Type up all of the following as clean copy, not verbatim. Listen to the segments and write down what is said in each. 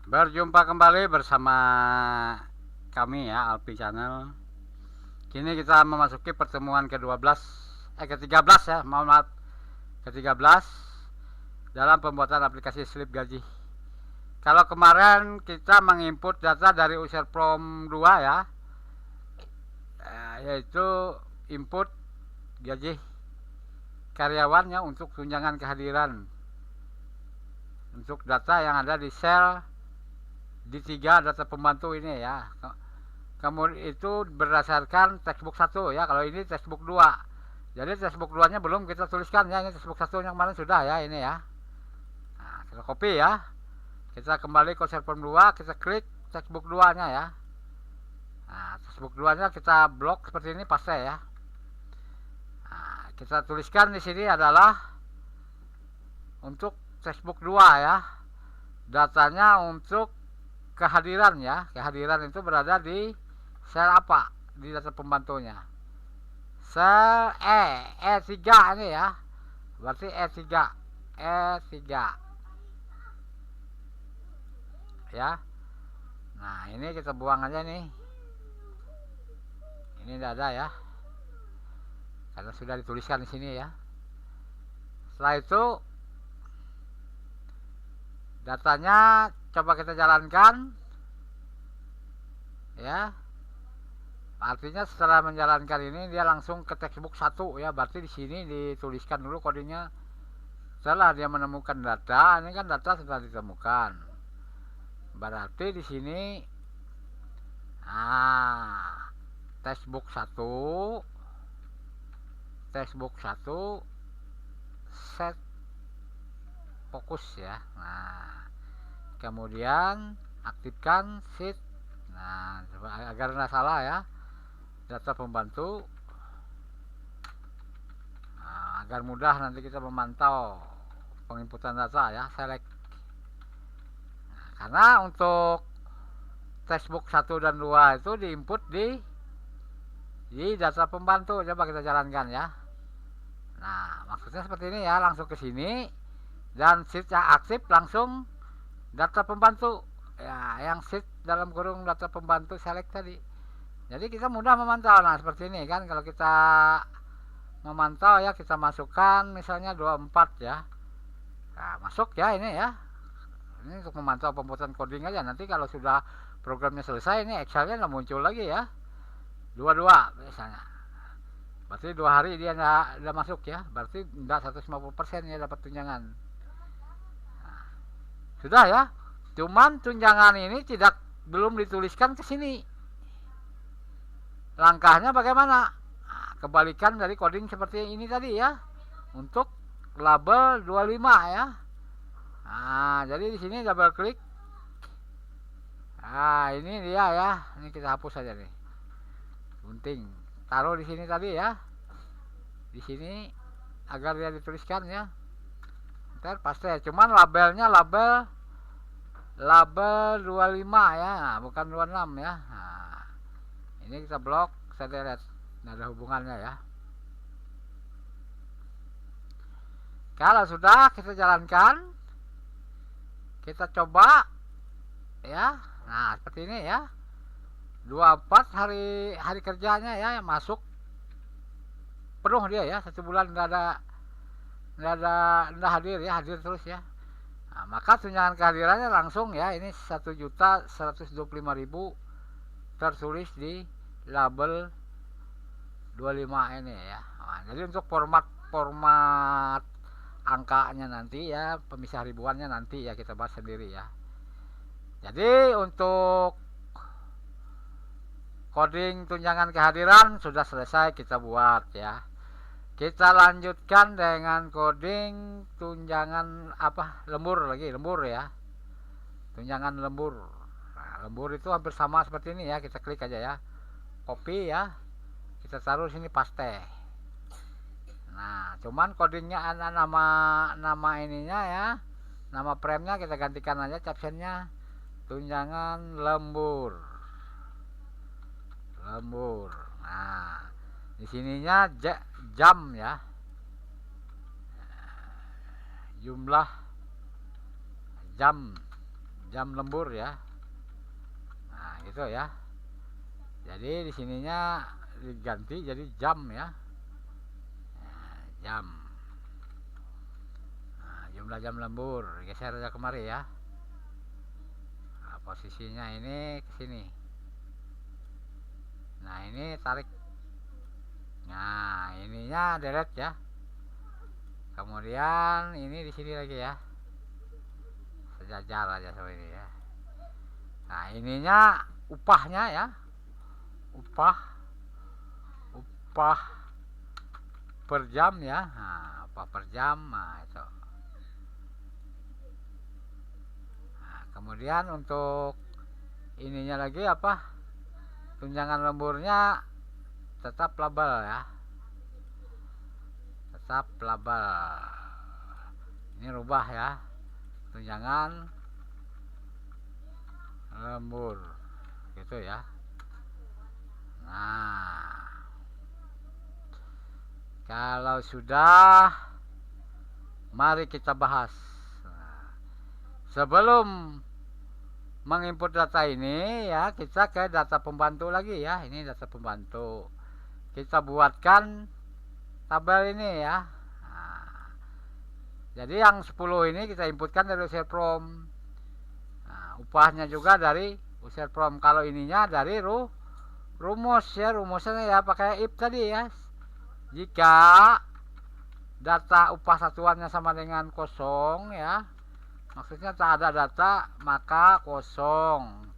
Berjumpa kembali bersama kami ya, Alpi Channel. Kini kita memasuki pertemuan ke-12, ke-13 ya, mohon maaf, ke-13 dalam pembuatan aplikasi slip gaji. Kalau kemarin kita menginput data dari user form 2 ya, yaitu input gaji karyawannya untuk tunjangan kehadiran untuk data yang ada di sel di 3 data pembantu ini ya. Kemudian itu berdasarkan textbook 1 ya, kalau ini textbook 2. Jadi textbook 2 nya belum kita tuliskan ya, ini textbook 1 yang kemarin sudah ya, ini ya. Nah, kita copy ya. Kita kembali ke user form 2, kita klik textbook 2 nya ya. Nah, textbook 2 nya kita blok seperti ini, paste ya. Nah, kita tuliskan di sini adalah untuk textbook 2 ya. Datanya untuk kehadiran ya. Kehadiran itu berada di sel apa? Di data pembantunya. Sel E3 ini ya. Berarti E3. Ya. Nah, ini kita buang aja nih. Ini tidak ada ya. Karena sudah dituliskan di sini ya. Setelah itu datanya coba kita jalankan ya. Artinya setelah menjalankan ini dia langsung ke textbook 1 ya. Berarti di sini dituliskan dulu kodenya. Setelah dia menemukan data, ini kan data sudah ditemukan. Berarti di sini textbook 1 set fokus ya. Nah, kemudian aktifkan sheet. Nah, agar nggak salah ya, data pembantu. Nah, agar mudah nanti kita memantau penginputan data ya, select. Nah, karena untuk textbook 1 dan 2 itu diinput di data pembantu. Coba kita jalankan ya. Nah, maksudnya seperti ini ya, langsung ke sini dan sheet yang aktif langsung data pembantu ya, yang sheet dalam kurung data pembantu select tadi. Jadi kita mudah memantau. Nah, seperti ini kan, kalau kita memantau ya, kita masukkan misalnya 24 ya. Nah, masuk ya ini ya. Ini untuk memantau pembuatan coding aja. Nanti kalau sudah programnya selesai, ini Excelnya nggak muncul lagi ya. 22 misalnya. Berarti 2 hari dia nggak masuk ya. Berarti nggak 150% ya dapat tunjangan. Nah, sudah ya. Cuman tunjangan ini belum dituliskan ke sini. Langkahnya bagaimana? Nah, kebalikan dari coding seperti ini tadi ya. Untuk label 25 ya. Nah, jadi di sini double klik. Nah, ini dia ya. Ini kita hapus saja nih. Gunting. Taruh di sini tadi ya. Di sini agar dia dituliskan ya. Ntar paste. Cuman labelnya label 25 ya, bukan 26 ya. Nah, ini kita blok, saya lihat nggak ada hubungannya ya. Kalau sudah kita jalankan, kita coba ya. Nah, seperti ini ya. 24 hari kerjanya ya, masuk penuh dia ya, 1 bulan nggak hadir ya, hadir terus ya. Nah, maka tunjangan kehadirannya langsung ya, ini 1.125.000 tertulis di label 25 ini ya. Nah, jadi untuk format angkanya nanti ya, pemisah ribuannya nanti ya kita bahas sendiri ya. Jadi untuk coding tunjangan kehadiran sudah selesai kita buat ya. Kita lanjutkan dengan coding tunjangan lembur ya. Tunjangan lembur. Nah, lembur itu hampir sama seperti ini ya. Kita klik aja ya. Copy ya. Kita taruh sini paste. Nah, cuman codingnya nama ininya ya. Nama frame-nya kita gantikan aja captionnya tunjangan lembur. Nah, di sininya jam ya, jumlah jam jam lembur ya. Nah gitu ya. Jadi di sininya diganti jadi jam ya. Nah, jam. Nah, jumlah jam lembur geser aja kemari ya. Nah, posisinya ini ke sini. Nah ini tarik. Nah ininya deret ya. Kemudian ini di sini lagi ya. Sejajar aja sama ini ya. Nah ininya upahnya ya. Upah per jam ya. Nah, upah per jam. Nah itu. Nah, kemudian untuk ininya lagi apa, tunjangan lemburnya tetap label ya, tetap label. Ini rubah ya, tunjangan lembur gitu ya. Nah kalau sudah, mari kita bahas. Nah, sebelum menginput data ini ya, kita ke data pembantu lagi ya. Ini data pembantu, kita buatkan tabel ini ya. Nah, jadi yang 10 ini kita inputkan dari userprom. Nah, upahnya juga dari userprom. Kalau ininya dari rumus ya, rumusnya ya pakai if tadi ya. Jika data upah satuannya sama dengan kosong ya, maksudnya tak ada data maka kosong.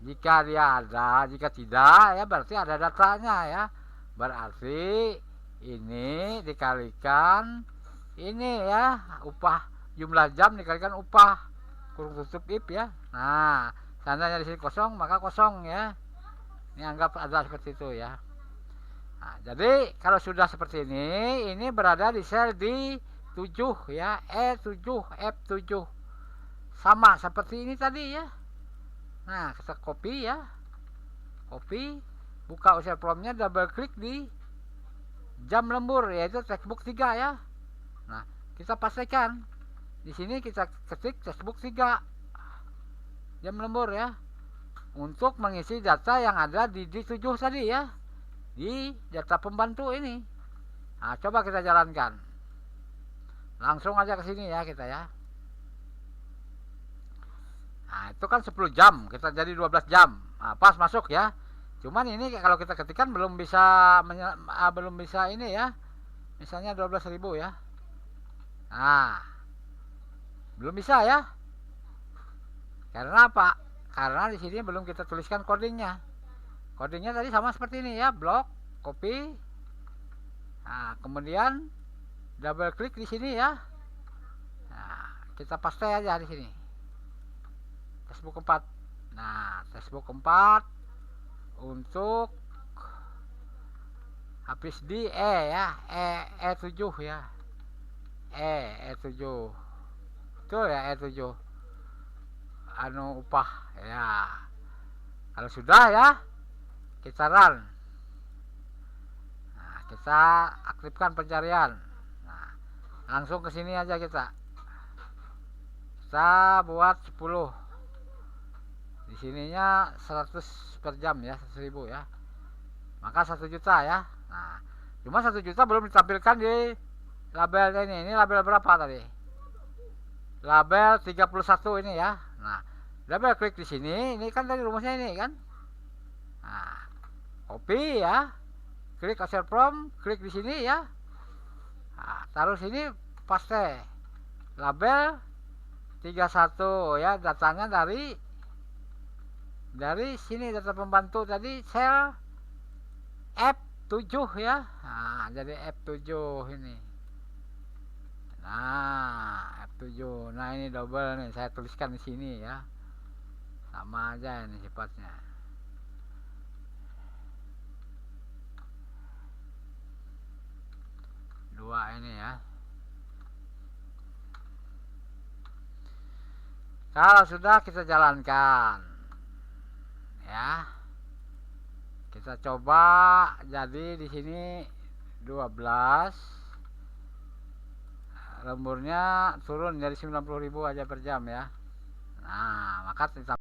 Jika dia ada, jika tidak ya berarti ada datanya ya. Berarti ini dikalikan ini ya, upah jumlah jam dikalikan upah kurung tutup if ya. Nah seandainya di sini kosong maka kosong ya. Ini anggap ada seperti itu ya. Nah, jadi kalau sudah seperti ini berada di sel di 7 ya, E7, F7. Sama seperti ini tadi ya. Nah, kita copy ya. Copy, buka userpromnya, double klik di jam lembur yaitu textbook 3 ya. Nah, kita pastikan. Di sini kita ketik textbook 3 jam lembur ya. Untuk mengisi data yang ada di 7 tadi ya. Di data pembantu ini. Nah, coba kita jalankan. Langsung aja ke sini ya kita ya. Nah, itu kan 10 jam, kita jadi 12 jam. Nah, pas masuk ya. Cuman ini kalau kita ketikkan belum bisa ini ya. Misalnya 12.000 ya. Nah, belum bisa ya. Karena apa? Karena di sini belum kita tuliskan codingnya. Codingnya tadi sama seperti ini ya, blok, copy. Nah, kemudian double klik di sini ya. Nah, kita paste aja di sini. Textbook 4. Nah, textbook 4 untuk habis di ya, E7 ya. E7. Betul ya, E7. Anu upah ya. Kalau sudah ya, kita run. Nah, kita aktifkan pencarian. Nah, langsung ke sini aja kita buat 10. Di sininya 100 per jam ya, 100.000 ya. Maka 1 juta ya. Nah, cuma 1 juta belum ditampilkan di label ini. Ini label berapa tadi? Label 31 ini ya. Nah, double klik di sini. Ini kan tadi rumusnya ini kan. Nah, copy ya, klik userprom, klik di sini ya. Nah, taruh sini, paste label 31 ya, datanya dari sini, data pembantu tadi sel F7 ya. Nah, jadi F7 ini. Nah, F7. Nah, ini double nih, saya tuliskan di sini ya. Sama aja ini sifatnya. Dua ini ya. Kalau sudah kita jalankan ya. Kita coba jadi di sini 12. Lemburnya turun jadi 90.000 aja per jam ya. Nah, maka